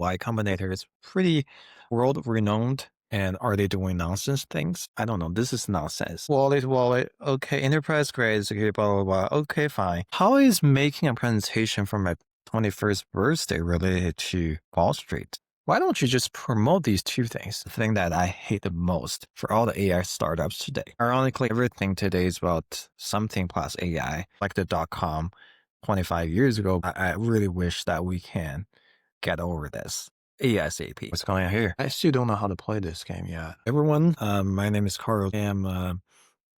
Y-Combinator is pretty world-renowned. And are they doing nonsense things? I don't know. This is nonsense. Wallet. Okay, enterprise grade, security, blah, blah, blah. Okay, fine. How is making a presentation for my 21st birthday related to Wall Street? Why don't you just promote these two things? The thing that I hate the most for all the AI startups today. Ironically, everything today is about something plus AI, like the dot-com 25 years ago. I really wish that we can get over this ASAP. What's going on here? I still don't know how to play this game yet. Everyone, my name is Carl. I am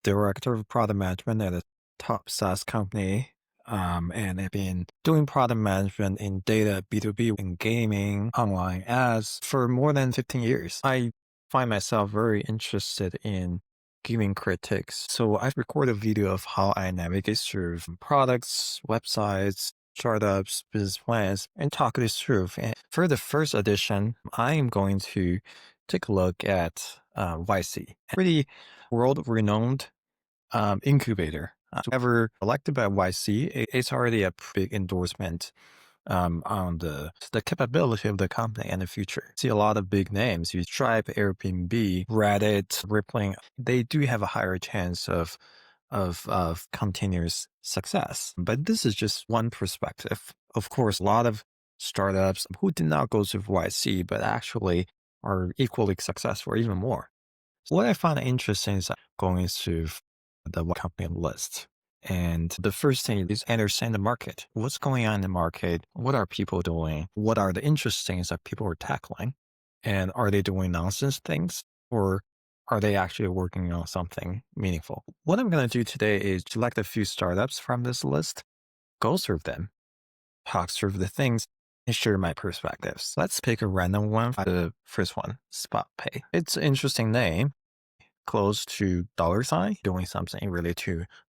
director of product management at a top SaaS company. And I've been doing product management in data, B2B, in gaming, online ads for more than 15 years. I find myself very interested in giving critiques. So I've recorded a video of how I navigate through products, websites, startups, business plans, and talk this through. And for the first edition, I am going to take a look at YC, pretty world-renowned incubator. Ever elected by YC, it's already a big endorsement on the capability of the company and the future. See a lot of big names, you Stripe, Airbnb, Reddit, Rippling. They do have a higher chance of continuous success. But this is just one perspective. Of course, a lot of startups who did not go to YC, but actually are equally successful or even more. So what I find interesting is going through the company list. And the first thing is understand the market. What's going on in the market? What are people doing? What are the interesting things that people are tackling? And are they doing nonsense things? Or are they actually working on something meaningful? What I'm going to do today is select a few startups from this list, go through them, talk through the things, and share my perspectives. Let's pick a random one. The first one, SpotPay. It's an interesting name. Close to dollar sign, doing something related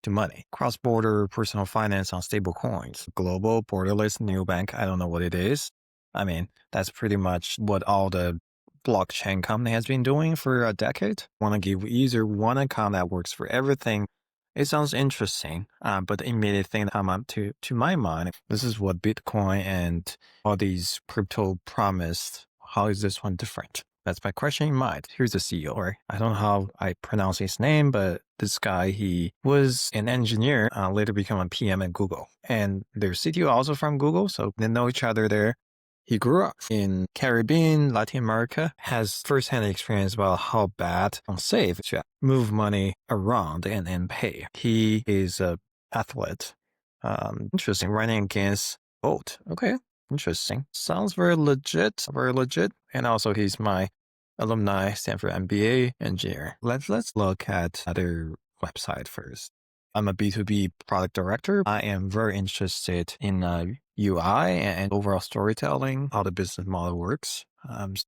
to money. Cross-border personal finance on stable coins. Global, borderless, neobank, I don't know what it is. I mean, that's pretty much what all the blockchain company has been doing for a decade. Want to give user one account that works for everything. It sounds interesting, but the immediate thing that come up to my mind, this is what Bitcoin and all these crypto promised. How is this one different? That's my question in mind. Here's the CEO, right? I don't know how I pronounce his name, but this guy, he was an engineer, later became a PM at Google. And their CTO also from Google, so they know each other there. He grew up in Caribbean, Latin America, has firsthand experience about how bad and safe to move money around and pay. He is an athlete. Interesting, running against Bolt. Okay. Interesting. Sounds very legit, very legit. And also he's my alumni, Stanford MBA engineer. Let's look at their website first. I'm a B2B product director. I am very interested in UI and overall storytelling, how the business model works.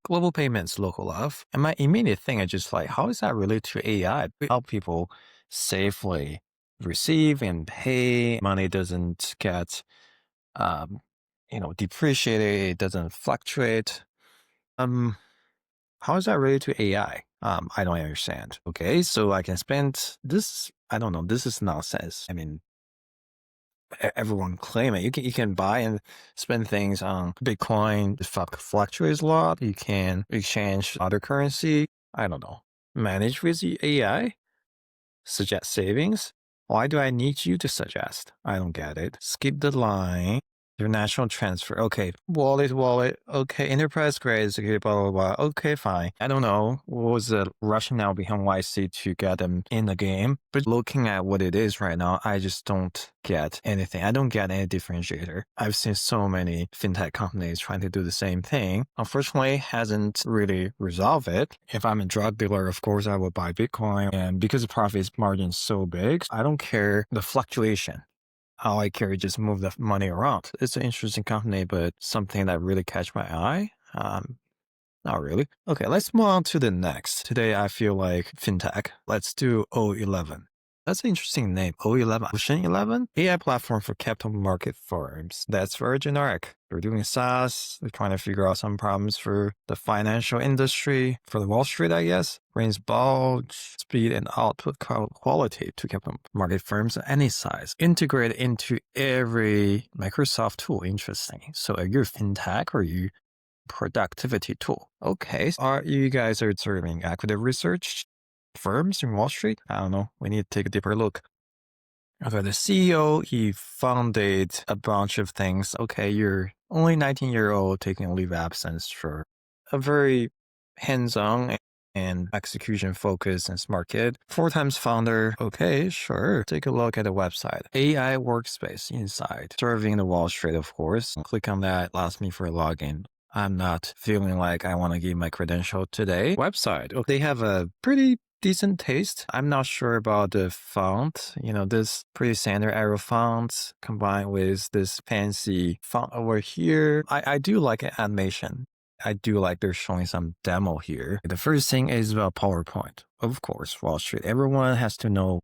Global payments, local love. And my immediate thing is just like, how is that related to AI? Help people safely receive and pay. Money doesn't get depreciated, it doesn't fluctuate. How is that related to AI? I don't understand. Okay, so I can spend this, I don't know, this is nonsense. I mean, everyone claim it. You can buy and spend things on Bitcoin. It fluctuates a lot. You can exchange other currency. I don't know. Manage with the AI? Suggest savings? Why do I need you to suggest? I don't get it. Skip the line. International transfer. Okay. Wallet. Okay. Enterprise grade, security, blah, blah, blah. Okay, fine. I don't know what was the rationale behind YC to get them in the game. But looking at what it is right now, I just don't get anything. I don't get any differentiator. I've seen so many fintech companies trying to do the same thing. Unfortunately, hasn't really resolved it. If I'm a drug dealer, of course, I will buy Bitcoin. And because the profit margin is so big, I don't care the fluctuation. All I care is just move the money around. It's an interesting company, but something that really catch my eye. Not really. Okay, let's move on to the next. Today, I feel like fintech. Let's do O11. That's an interesting name. O11. Ocean 11? AI platform for capital market firms. That's very generic. We're doing SaaS. We're trying to figure out some problems for the financial industry, for the Wall Street, I guess. Brings bulge, speed, and output quality to capital market firms of any size. Integrated into every Microsoft tool. Interesting. So are you fintech or you productivity tool. Okay. Are you guys are serving equity research firms in Wall Street? I don't know. We need to take a deeper look. Okay, the CEO, he founded a bunch of things. Okay, you're only 19-year-old taking a leave of absence for a very hands-on and execution-focused and smart kid. 4 times founder. Okay, sure. Take a look at the website. AI workspace inside. Serving the Wall Street, of course. Click on that. Ask me for a login. I'm not feeling like I want to give my credential today. Website. Oh, they have a pretty decent taste. I'm not sure about the font. This pretty standard arrow font combined with this fancy font over here. I do like animation. I do like they're showing some demo here. The first thing is about PowerPoint. Of course, Wall Street. Everyone has to know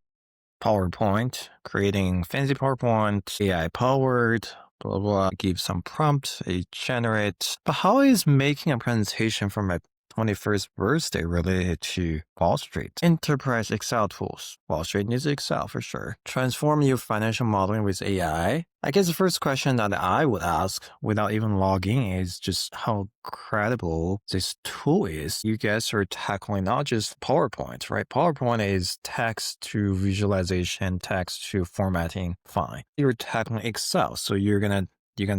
PowerPoint, creating fancy PowerPoint, AI powered, blah, blah, give some prompts, it generates. But how is making a presentation for my 21st birthday related to Wall Street? Enterprise Excel tools. Wall Street needs Excel for sure. Transform your financial modeling with AI. I guess the first question that I would ask without even logging is just how credible this tool is. You guys are tackling not just PowerPoint, right? PowerPoint is text to visualization, text to formatting, fine. You're tackling Excel, so you're gonna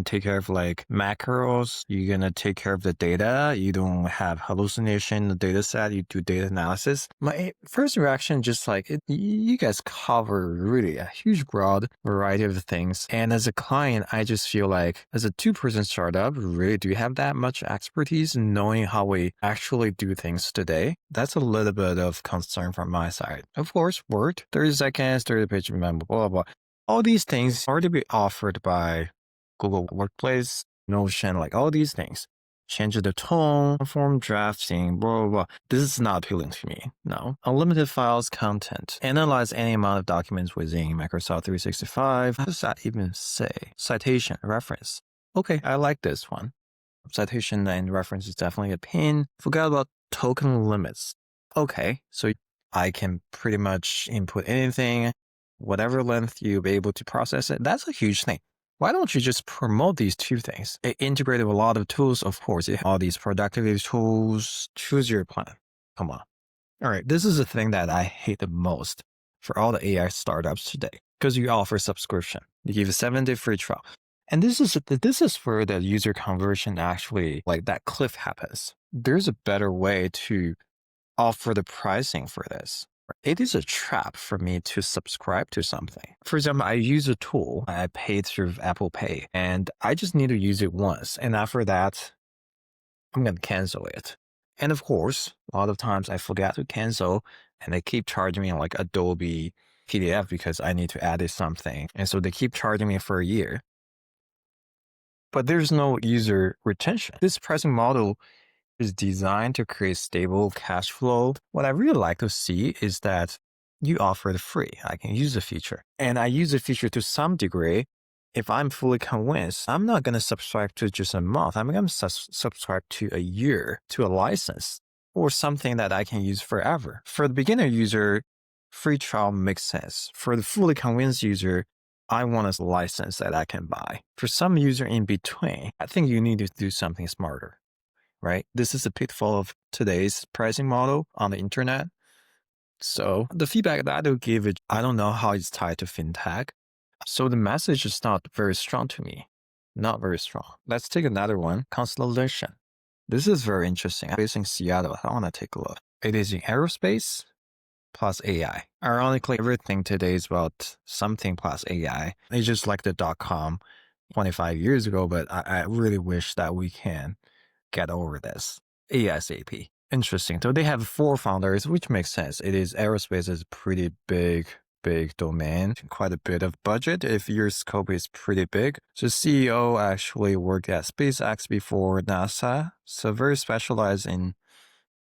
take care of like macros. You're going to take care of the data. You don't have hallucination in the data set. You do data analysis. My first reaction, just like you guys cover really a huge broad variety of things. And as a client, I just feel like as a 2-person startup, really do you have that much expertise in knowing how we actually do things today? That's a little bit of concern from my side. Of course, Word, 30 seconds, 30-page memo, blah, blah, blah. All these things are to be offered by Google Workplace, Notion, like all these things. Change the tone, form drafting, blah, blah, blah. This is not appealing to me. No. Unlimited files, content. Analyze any amount of documents within Microsoft 365. What does that even say? Citation, reference. Okay, I like this one. Citation and reference is definitely a pin. Forgot about token limits. Okay, so I can pretty much input anything, whatever length you'll be able to process it. That's a huge thing. Why don't you just promote these 2 things? It integrated with a lot of tools, of course. All these productivity tools. Choose your plan. Come on. All right, this is the thing that I hate the most for all the AI startups today, because you offer subscription. You give a 7-day free trial. And this is where the user conversion actually, like that cliff happens. There's a better way to offer the pricing for this. It is a trap for me to subscribe to something. For example, I use a tool. I pay through Apple Pay, and I just need to use it once. And after that, I'm going to cancel it. And of course, a lot of times I forget to cancel, and they keep charging me like Adobe PDF because I need to add something. And so they keep charging me for a year. But there's no user retention. This pricing model is designed to create stable cash flow. What I really like to see is that you offer it free. I can use the feature. And I use the feature to some degree. If I'm fully convinced, I'm not going to subscribe to just a month. I'm going to subscribe to a year, to a license, or something that I can use forever. For the beginner user, free trial makes sense. For the fully convinced user, I want a license that I can buy. For some user in between, I think you need to do something smarter. Right? This is a pitfall of today's pricing model on the internet. So the feedback that I will give it, I don't know how it's tied to fintech. So the message is not very strong to me. Not very strong. Let's take another one, Constellation. This is very interesting. I'm based in Seattle. I want to take a look. It is in aerospace plus AI. Ironically, everything today is about something plus AI. It's just like the .com 25 years ago, but I really wish that we can get over this ASAP. Interesting. So they have 4 founders, which makes sense. It is aerospace is a pretty big domain, quite a bit of budget if your scope is pretty big. So CEO actually worked at SpaceX before NASA, so very specialized in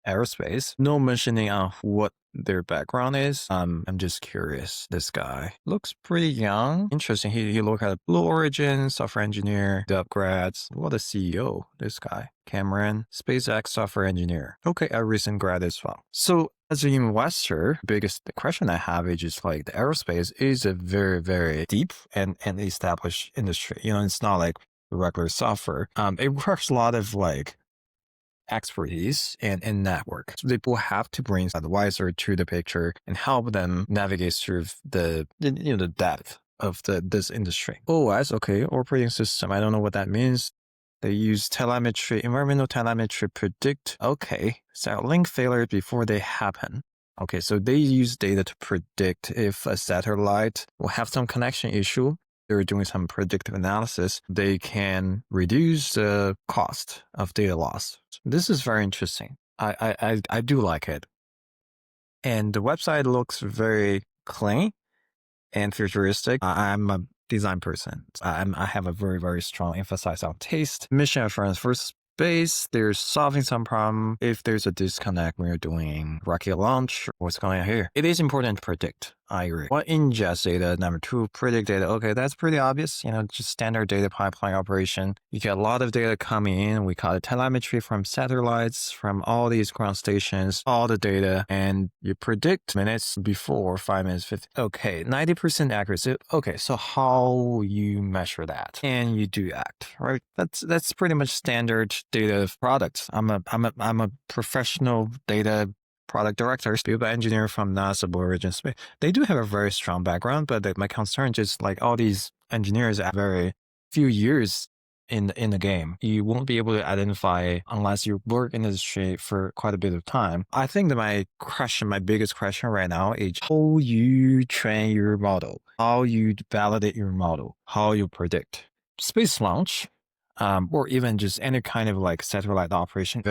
aerospace. No mentioning on what their background is. I'm just curious. This guy looks pretty young. Interesting. He looked at Blue Origin, software engineer, the upgrades. What a CEO, this guy. Cameron, SpaceX software engineer. Okay, a recent grad as well. So as an investor, biggest question I have is just like the aerospace is a very, very deep and established industry. It's not like regular software. It works a lot of like expertise and network. So they will have to bring an advisor to the picture and help them navigate through the depth of this industry. OS, okay, operating system. I don't know what that means. They use telemetry, environmental telemetry predict, okay, so link failure before they happen. Okay, so they use data to predict if a satellite will have some connection issue. They're doing some predictive analysis. They can reduce the cost of data loss. This is very interesting. I do like it. And the website looks very clean and futuristic. I'm a design person. I have a very, very strong emphasis on taste. Mission assurance for space. They're solving some problem. If there's a disconnect when you're doing rocket launch, what's going on here? It is important to predict. I agree. What ingest data? Number two, predict data. Okay, that's pretty obvious. Just standard data pipeline operation. You get a lot of data coming in. We call it telemetry from satellites, from all these ground stations, all the data, and you predict minutes before, 5 minutes, 50. Okay, 90% accuracy. Okay, so how you measure that? And you do act, right? That's pretty much standard data products. I'm a professional data product director, field engineer from NASA Blue Origin Space. They do have a very strong background, but my concern is like all these engineers have very few years in the game. You won't be able to identify unless you work in the industry for quite a bit of time. I think that my biggest question right now is how you train your model, how you validate your model, how you predict. Space launch, or even just any kind of like satellite operation,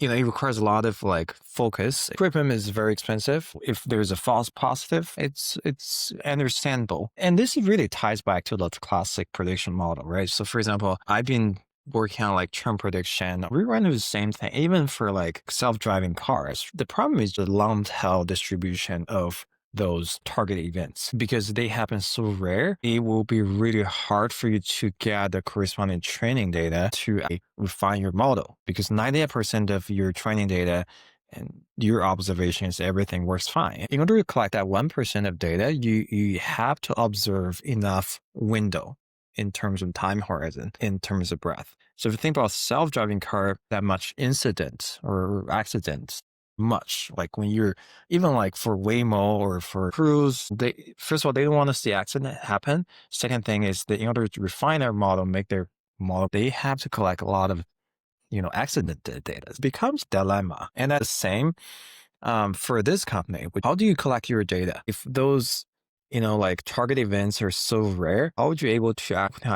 it requires a lot of focus. Equipment is very expensive. If there's a false positive, it's understandable. And this really ties back to the classic prediction model, right? So for example, I've been working on churn prediction. We run into the same thing, even for self-driving cars. The problem is the long tail distribution of those target events. Because they happen so rare, it will be really hard for you to get the corresponding training data to refine your model. Because 98% of your training data and your observations, everything works fine. In order to collect that 1% of data, you have to observe enough window in terms of time horizon, in terms of breadth. So if you think about self-driving car, that much incident or accident, much when you're even for Waymo or for Cruise, first of all, they don't want to see accident happen. Second thing is that in order to refine their model, make their model, they have to collect a lot of accident data. It becomes dilemma. And that's the same for this company. How do you collect your data if those target events are so rare? How would you able to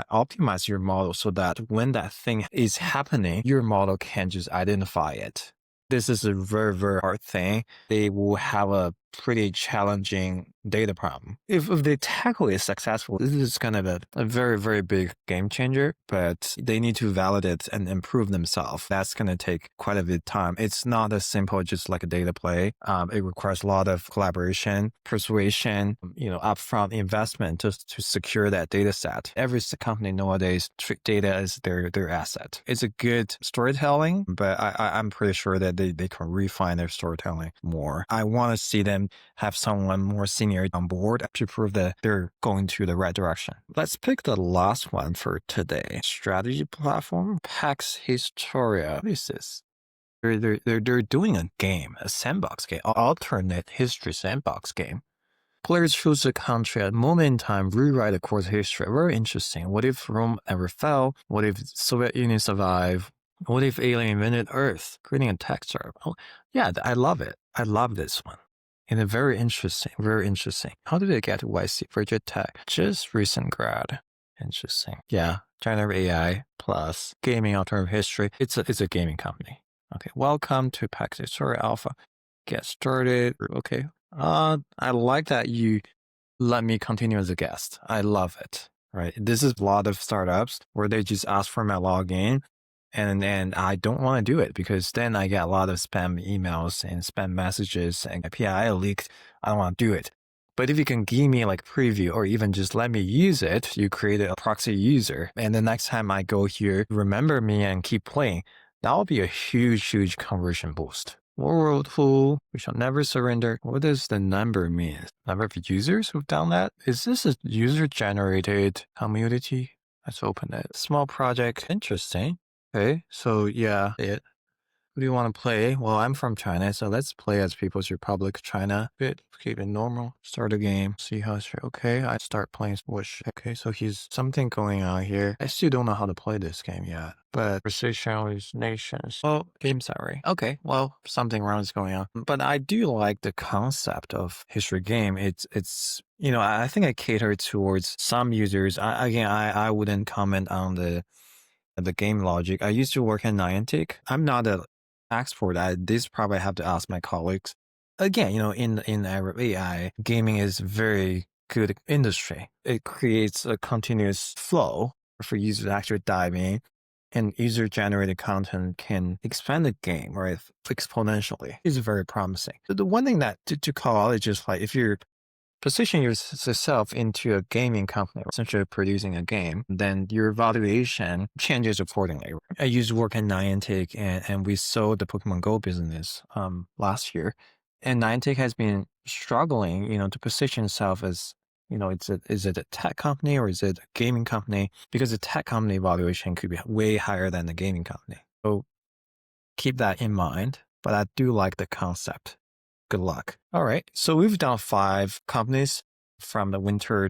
optimize your model so that when that thing is happening, your model can just identify it? This is a very, very hard thing. They will have a pretty challenging data problem. If they tackle it successfully, this is kind of a very, very big game changer, but they need to validate and improve themselves. That's going to take quite a bit of time. It's not as simple just like a data play. It requires a lot of collaboration, persuasion, upfront investment just to secure that data set. Every company nowadays treat data as their asset. It's a good storytelling, but I'm pretty sure that they can refine their storytelling more. I want to see them have someone more senior on board to prove that they're going to the right direction. Let's pick the last one for today. Strategy platform, Pax Historia. What is this? They're doing a game, a sandbox game, alternate history sandbox game. Players choose a country at a moment in time, rewrite the course of history. Very interesting. What if Rome ever fell? What if Soviet Union survived? What if alien invented Earth? Creating a texture. Oh, yeah, I love it. I love this one. And a very interesting, very interesting. How did it get to YC? Virgin Tech. Just recent grad. Interesting. Yeah. Generative AI plus gaming alternative history. It's a gaming company. Okay. Welcome to Pax Historia Alpha. Get started. Okay. I like that you let me continue as a guest. I love it. Right. This is a lot of startups where they just ask for my login. And I don't want to do it because then I get a lot of spam emails and spam messages and API leaked. I don't want to do it. But if you can give me preview or even just let me use it, you create a proxy user. And the next time I go here, remember me and keep playing. That'll be a huge, huge conversion boost. World full, we shall never surrender. What does the number mean? Number of users who've done that? Is this a user generated community? Let's open it. Small project. Interesting. Okay, so yeah, who do you want to play? Well, I'm from China, so let's play as People's Republic of China. Bit, keep it normal. Start a game. See how it's okay. I start playing Swish. Okay, so he's something going on here. I still don't know how to play this game yet. But precision is nations. Oh, game summary. Okay, well, something wrong is going on. But I do like the concept of history game. It's I think I cater towards some users. I wouldn't comment on the game logic. I used to work in Niantic. I'm not an expert. This probably have to ask my colleagues. Again, in era AI, gaming is very good industry. It creates a continuous flow for users to actually dive in, and user generated content can expand the game, right, exponentially. It's very promising. The one thing that to call out is just like if you're position yourself into a gaming company, essentially producing a game, then your valuation changes accordingly. I used to work at Niantic and we sold the Pokemon Go business last year. And Niantic has been struggling, to position itself as, is it a tech company or is it a gaming company? Because the tech company valuation could be way higher than the gaming company. So keep that in mind. But I do like the concept. Good luck. All right. So we've done 5 companies from the winter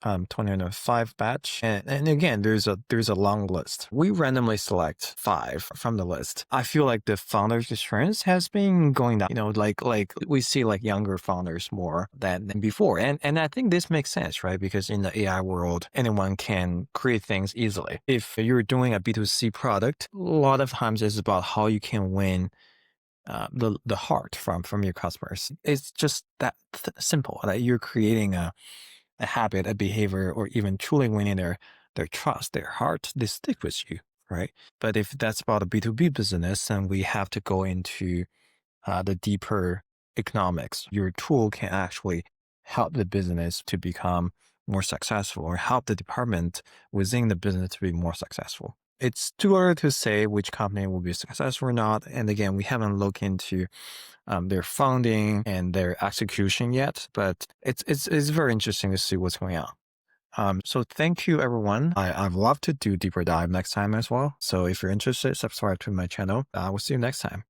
2005 batch. And again, there's a long list. We randomly select 5 from the list. I feel like the founders experience has been going down, like we see like younger founders more than before. And I think this makes sense, right? Because in the AI world, anyone can create things easily. If you're doing a B2C product, a lot of times it's about how you can win the heart from your customers. It's just that simple. That you're creating a habit, a behavior, or even truly winning their trust, their heart. They stick with you, right? But if that's about a B2B business, then we have to go into the deeper economics. Your tool can actually help the business to become more successful or help the department within the business to be more successful. It's too early to say which company will be successful or not. And again, we haven't looked into their funding and their execution yet, but it's very interesting to see what's going on. So thank you, everyone. I'd love to do deeper dive next time as well. So if you're interested, subscribe to my channel. We'll see you next time.